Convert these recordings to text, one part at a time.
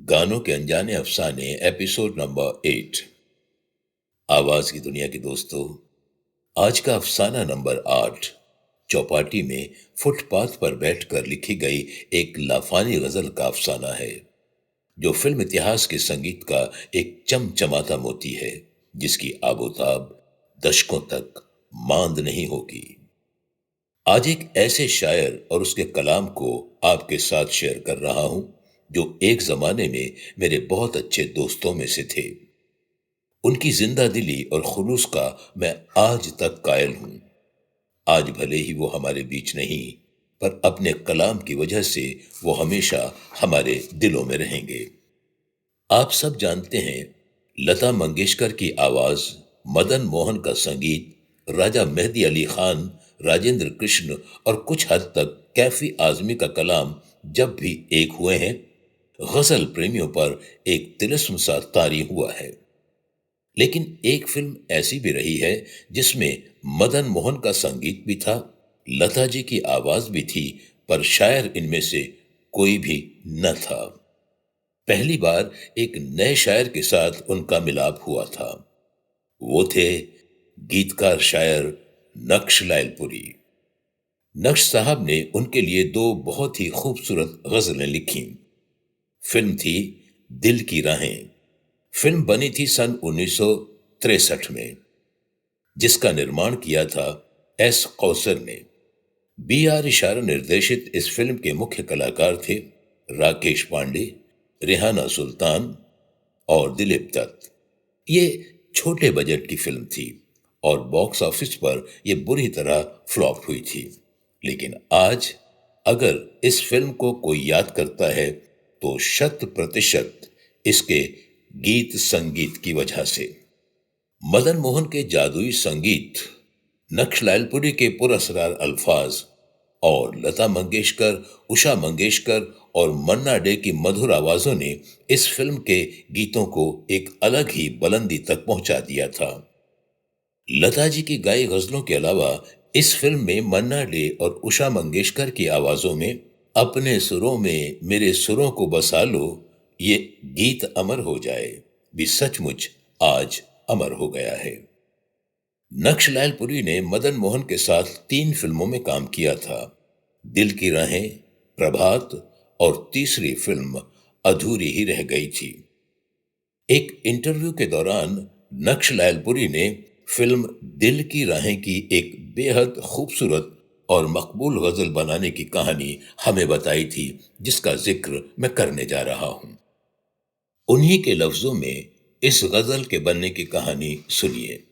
गानों के अनजाने अफसाने एपिसोड नंबर 8। आवाज की दुनिया के दोस्तों, आज का अफसाना नंबर 8 चौपाटी में फुटपाथ पर बैठकर लिखी गई एक लाफानी गजल का अफसाना है, जो फिल्म इतिहास के संगीत का एक चमचमाता मोती है, जिसकी आबोताब दशकों तक मांद नहीं होगी। आज एक ऐसे शायर और उसके कलाम को आपके साथ शेयर कर रहा हूं, जो एक जमाने में मेरे बहुत अच्छे दोस्तों में से थे। उनकी जिंदा दिली और खुलूस का मैं आज तक कायल हूं। आज भले ही वो हमारे बीच नहीं, पर अपने कलाम की वजह से वो हमेशा हमारे दिलों में रहेंगे। आप सब जानते हैं, लता मंगेशकर की आवाज, मदन मोहन का संगीत, राजा मेहदी अली खान, राजेंद्र कृष्ण और कुछ हद तक कैफी आजमी का कलाम जब भी एक हुए हैं, गजल प्रेमियों पर एक तिलिस्म सा तारी हुआ है। लेकिन एक फिल्म ऐसी भी रही है जिसमें मदन मोहन का संगीत भी था, लता जी की आवाज भी थी, पर शायर इनमें से कोई भी न था। पहली बार एक नए शायर के साथ उनका मिलाप हुआ था। वो थे गीतकार शायर नक्श लायलपुरी। नक्श साहब ने उनके लिए दो बहुत ही खूबसूरत गजलें लिखी। फिल्म थी दिल की राहें। फिल्म बनी थी सन 1963 में, जिसका निर्माण किया था एस कौसर ने। बी आर इशारा निर्देशित इस फिल्म के मुख्य कलाकार थे राकेश पांडे, रेहाना सुल्तान और दिलीप दत्त। ये छोटे बजट की फिल्म थी और बॉक्स ऑफिस पर यह बुरी तरह फ्लॉप हुई थी। लेकिन आज अगर इस फिल्म को कोई याद करता है, तो 100% इसके गीत संगीत की वजह से। मदन मोहन के जादुई संगीत, नक्श लायलपुरी के पुरअसरार अल्फाज और लता मंगेशकर, उषा मंगेशकर और मन्ना डे की मधुर आवाजों ने इस फिल्म के गीतों को एक अलग ही बुलंदी तक पहुंचा दिया था। लता जी की गाई गजलों के अलावा इस फिल्म में मन्ना डे और उषा मंगेशकर की आवाजों में अपने सुरों में मेरे सुरों को बसा लो, ये गीत अमर हो जाए भी सचमुच आज अमर हो गया है। नक्श लायलपुरी ने मदन मोहन के साथ 3 फिल्मों में काम किया था, दिल की राहें, प्रभात और तीसरी फिल्म अधूरी ही रह गई थी। एक इंटरव्यू के दौरान नक्श लायलपुरी ने फिल्म दिल की राहें की एक बेहद खूबसूरत और मकबूल गजल बनाने की कहानी हमें बताई थी, जिसका जिक्र मैं करने जा रहा हूं। उन्हीं के लफ्जों में इस गजल के बनने की कहानी सुनिए।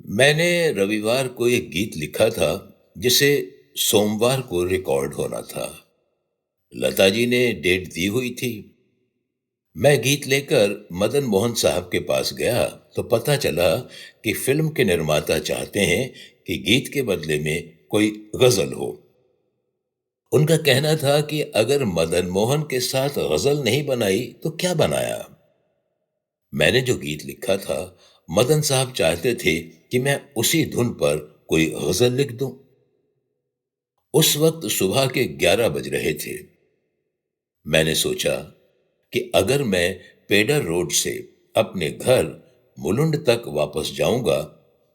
मैंने रविवार को एक गीत लिखा था, जिसे सोमवार को रिकॉर्ड होना था। लता जी ने डेट दी हुई थी। मैं गीत लेकर मदन मोहन साहब के पास गया तो पता चला कि फिल्म के निर्माता चाहते हैं कि गीत के बदले में कोई गजल हो। उनका कहना था कि अगर मदन मोहन के साथ गजल नहीं बनाई तो क्या बनाया। मैंने जो गीत लिखा था, मदन साहब चाहते थे कि मैं उसी धुन पर कोई गजल लिख दूं। उस वक्त सुबह के 11 बज रहे थे। मैंने सोचा कि अगर मैं पेडर रोड से अपने घर मुलुंड तक वापस जाऊंगा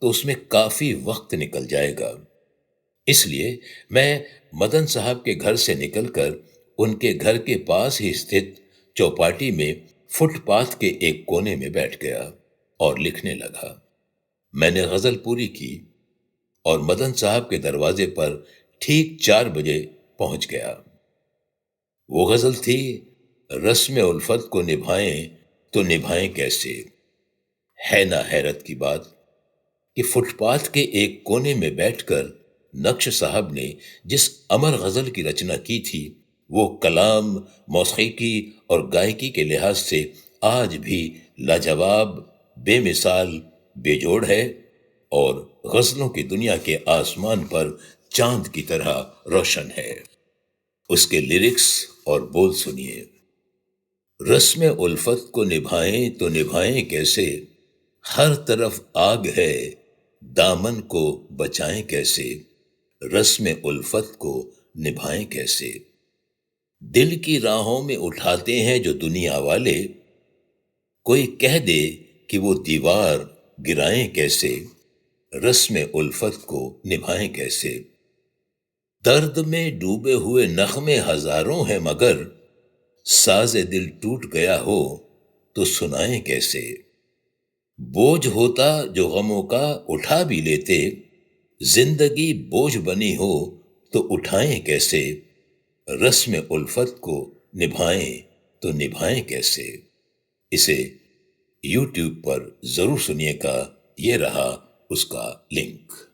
तो उसमें काफी वक्त निकल जाएगा। इसलिए मैं मदन साहब के घर से निकलकर उनके घर के पास ही स्थित चौपाटी में फुटपाथ के एक कोने में बैठ गया और लिखने लगा। मैंने गजल पूरी की और मदन साहब के दरवाजे पर ठीक 4 बजे पहुंच गया। वो गजल थी, रस्म उल्फत को निभाएं तो निभाएं कैसे। है ना हैरत की बात कि फुटपाथ के एक कोने में बैठकर नक्श साहब ने जिस अमर गजल की रचना की थी, वो कलाम, मौसीकी और गायकी के लिहाज से आज भी लाजवाब, बेमिसाल, बेजोड़ है और गजलों की दुनिया के आसमान पर चांद की तरह रोशन है। उसके लिरिक्स और बोल सुनिए। रस्म उल्फत को निभाएं तो निभाएं कैसे, हर तरफ आग है, दामन को बचाएं कैसे, रस्म उल्फत को निभाएं कैसे। दिल की राहों में उठाते हैं जो दुनिया वाले, कोई कह दे कि वो दीवार गिराएं कैसे, रस्म उल्फत को निभाएं कैसे। दर्द में डूबे हुए नख्मे हजारों हैं मगर साजे दिल टूट गया हो तो सुनाएं कैसे। बोझ होता जो गमों का उठा भी लेते, जिंदगी बोझ बनी हो तो उठाएं कैसे, रस्म उल्फत को निभाएं तो निभाएं कैसे। इसे YouTube पर जरूर सुनिएगा। ये रहा उसका लिंक।